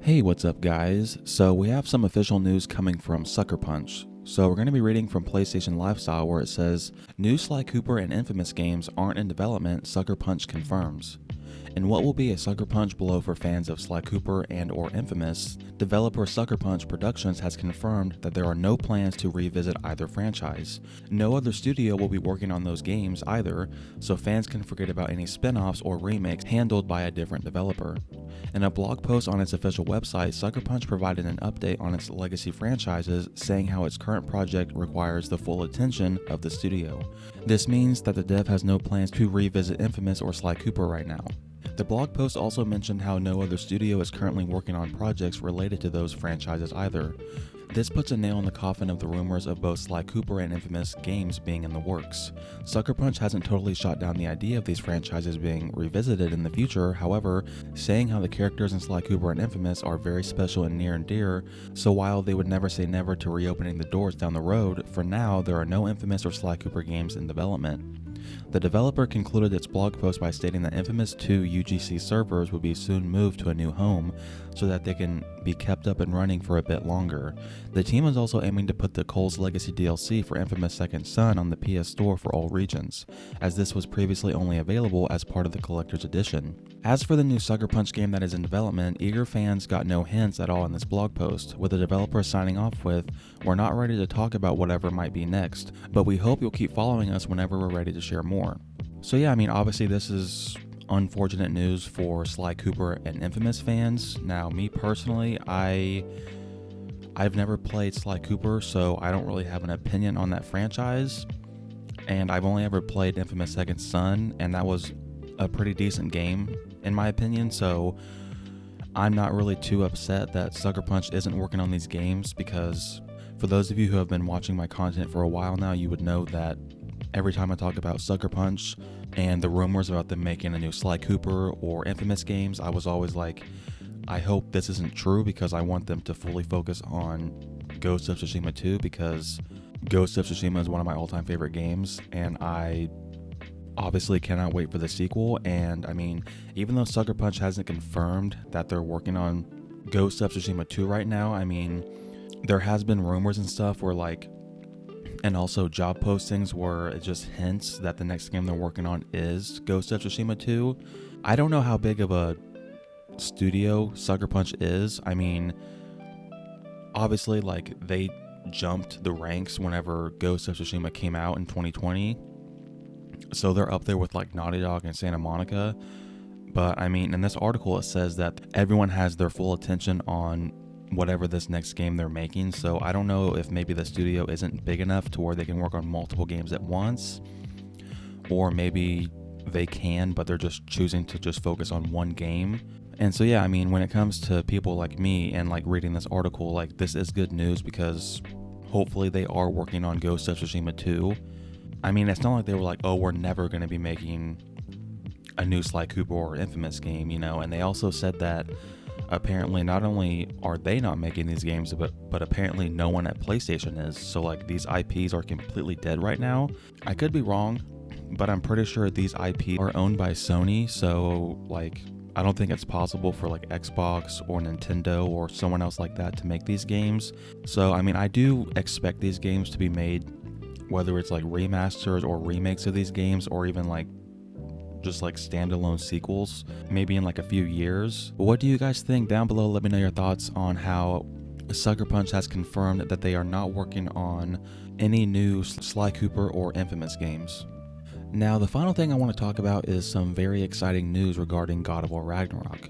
Hey, what's up guys? So we have some official news coming from Sucker Punch. So we're going to be reading from PlayStation Lifestyle where it says, new Sly Cooper and Infamous games aren't in development, Sucker Punch confirms. In what will be a Sucker Punch blow for fans of Sly Cooper and or Infamous, developer Sucker Punch Productions has confirmed that there are no plans to revisit either franchise. No other studio will be working on those games either, so fans can forget about any spin-offs or remakes handled by a different developer. In a blog post on its official website, Sucker Punch provided an update on its legacy franchises, saying how its current project requires the full attention of the studio. This means that the dev has no plans to revisit Infamous or Sly Cooper right now. The blog post also mentioned how no other studio is currently working on projects related to those franchises either. This puts a nail in the coffin of the rumors of both Sly Cooper and Infamous games being in the works. Sucker Punch hasn't totally shot down the idea of these franchises being revisited in the future, however, saying how the characters in Sly Cooper and Infamous are very special and near and dear, so while they would never say never to reopening the doors down the road, for now there are no Infamous or Sly Cooper games in development. The developer concluded its blog post by stating that Infamous 2 UGC servers would be soon moved to a new home so that they can be kept up and running for a bit longer. The team is also aiming to put the Cole's Legacy DLC for Infamous Second Son on the PS Store for all regions, as this was previously only available as part of the Collector's Edition. As for the new Sucker Punch game that is in development, eager fans got no hints at all in this blog post, with the developer signing off with, "We're not ready to talk about whatever might be next, but we hope you'll keep following us whenever we're ready to share more." So yeah, I mean, obviously this is unfortunate news for Sly Cooper and Infamous fans. Now, me personally, I've never played Sly Cooper, so I don't really have an opinion on that franchise. And I've only ever played Infamous Second Son, and that was a pretty decent game, in my opinion. So I'm not really too upset that Sucker Punch isn't working on these games, because for those of you who have been watching my content for a while now, you would know that every time I talk about Sucker Punch and the rumors about them making a new Sly Cooper or Infamous games, I was always like, I hope this isn't true, because I want them to fully focus on Ghost of Tsushima 2, because Ghost of Tsushima is one of my all-time favorite games, and I obviously cannot wait for the sequel. And I mean, even though Sucker Punch hasn't confirmed that they're working on Ghost of Tsushima 2 right now, I mean, there has been rumors and stuff where and also job postings where it just hints that the next game they're working on is Ghost of Tsushima 2. I don't know how big of a studio Sucker Punch is. I mean, obviously, they jumped the ranks whenever Ghost of Tsushima came out in 2020. So they're up there with Naughty Dog and Santa Monica. But I mean, in this article it says that everyone has their full attention on whatever this next game they're making. So I don't know if maybe the studio isn't big enough to where they can work on multiple games at once, or maybe they can, but they're just choosing to just focus on one game. And so yeah, I mean, when it comes to people like me and reading this article, this is good news, because hopefully they are working on Ghost of Tsushima 2. I mean, it's not like they were like, oh, we're never going to be making a new Sly Cooper or Infamous game, and they also said that apparently not only are they not making these games, but apparently no one at PlayStation is. So these IPs are completely dead right now. I could be wrong, but I'm pretty sure these IPs are owned by Sony. So I don't think it's possible for Xbox or Nintendo or someone else like that to make these games. So I mean, I do expect these games to be made, whether it's remasters or remakes of these games, or even just standalone sequels, maybe in a few years. What do you guys think? Down below, let me know your thoughts on how Sucker Punch has confirmed that they are not working on any new Sly Cooper or Infamous games. Now, the final thing I want to talk about is some very exciting news regarding God of War Ragnarok.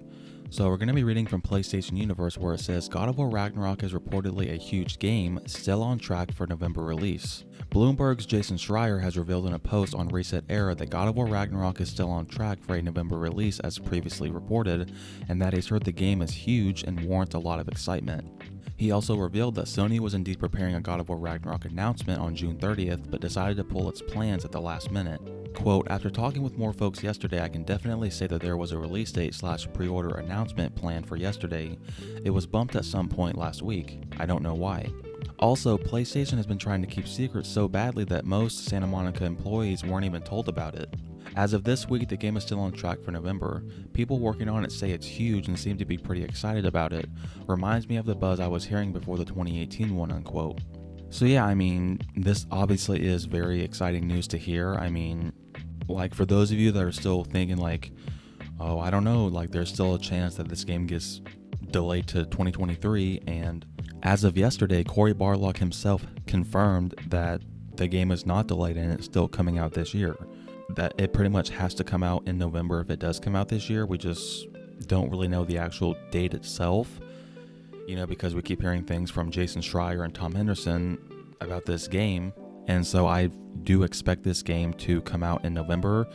So we're going to be reading from PlayStation Universe, where it says God of War Ragnarok is reportedly a huge game, still on track for November release. Bloomberg's Jason Schreier has revealed in a post on Reset Era that God of War Ragnarok is still on track for a November release as previously reported, and that he's heard the game is huge and warrants a lot of excitement. He also revealed that Sony was indeed preparing a God of War Ragnarok announcement on June 30th, but decided to pull its plans at the last minute. Quote, after talking with more folks yesterday, I can definitely say that there was a release date / pre-order announcement planned for yesterday. It was bumped at some point last week. I don't know why. Also, PlayStation has been trying to keep secrets so badly that most Santa Monica employees weren't even told about it. As of this week, the game is still on track for November. People working on it say it's huge and seem to be pretty excited about it. Reminds me of the buzz I was hearing before the 2018 one, unquote. So yeah, I mean, this obviously is very exciting news to hear. I mean, like for those of you that are still thinking like, oh, I don't know, like there's still a chance that this game gets delayed to 2023, and as of yesterday, Cory Barlog himself confirmed that the game is not delayed and it's still coming out this year. That it pretty much has to come out in November if it does come out this year. We just don't really know the actual date itself, because we keep hearing things from Jason Schreier and Tom Henderson about this game. And so I do expect this game to come out in November.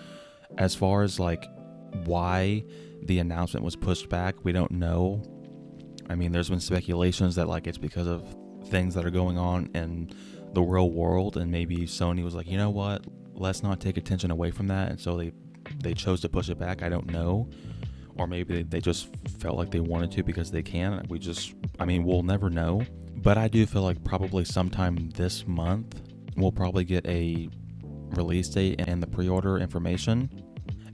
As far as like why the announcement was pushed back, we don't know. I mean, there's been speculations that like it's because of things that are going on in the real world, and maybe Sony was like, you know what, let's not take attention away from that, and so they chose to push it back. I don't know. Or maybe they just felt like they wanted to because they can. We'll never know. But I do feel like probably sometime this month we'll probably get a release date and the pre-order information.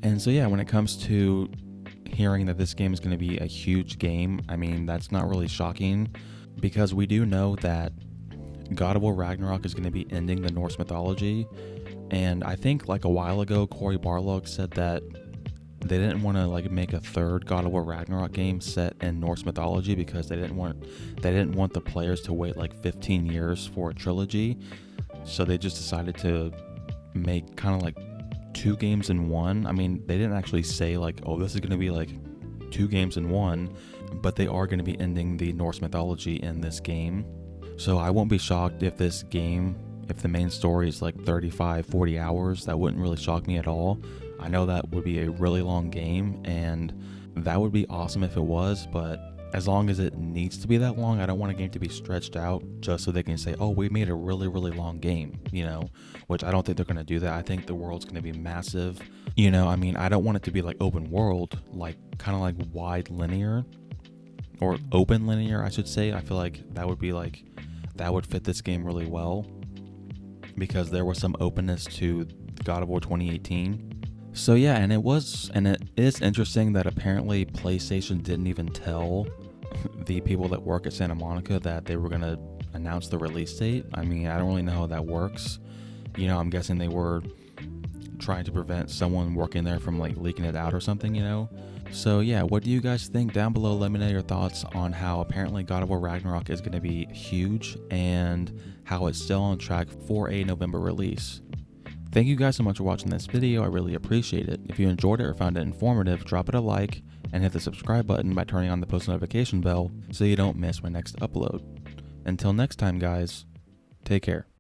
And so yeah, when it comes to hearing that this game is going to be a huge game, I mean, that's not really shocking, because we do know that God of War Ragnarok is going to be ending the Norse mythology. And I think like a while ago, Cory Barlog said that they didn't want to like make a third God of War Ragnarok game set in Norse mythology because they didn't want the players to wait like 15 years for a trilogy. So they just decided to make kind of like two games in one. I mean, they didn't actually say like, oh, this is going to be like two games in one, but they are going to be ending the Norse mythology in this game. So I won't be shocked if this game, if the main story is like 35, 40 hours, that wouldn't really shock me at all. I know that would be a really long game, and that would be awesome if it was, but as long as it needs to be that long, I don't want a game to be stretched out just so they can say, oh, we made a really, really long game, which I don't think they're going to do that. I think the world's going to be massive. I don't want it to be like open world, like kind of like wide linear, or open linear, I should say. I feel like that would fit this game really well, because there was some openness to God of War 2018. So yeah, and it is interesting that apparently PlayStation didn't even tell the people that work at Santa Monica that they were going to announce the release date. I mean, I don't really know how that works. I'm guessing they were trying to prevent someone working there from like leaking it out or something, So yeah, what do you guys think? Down below, let me know your thoughts on how apparently God of War Ragnarok is going to be huge and how it's still on track for a November release. Thank you guys so much for watching this video. I really appreciate it. If you enjoyed it or found it informative, drop it a like and hit the subscribe button by turning on the post notification bell so you don't miss my next upload. Until next time, guys, take care.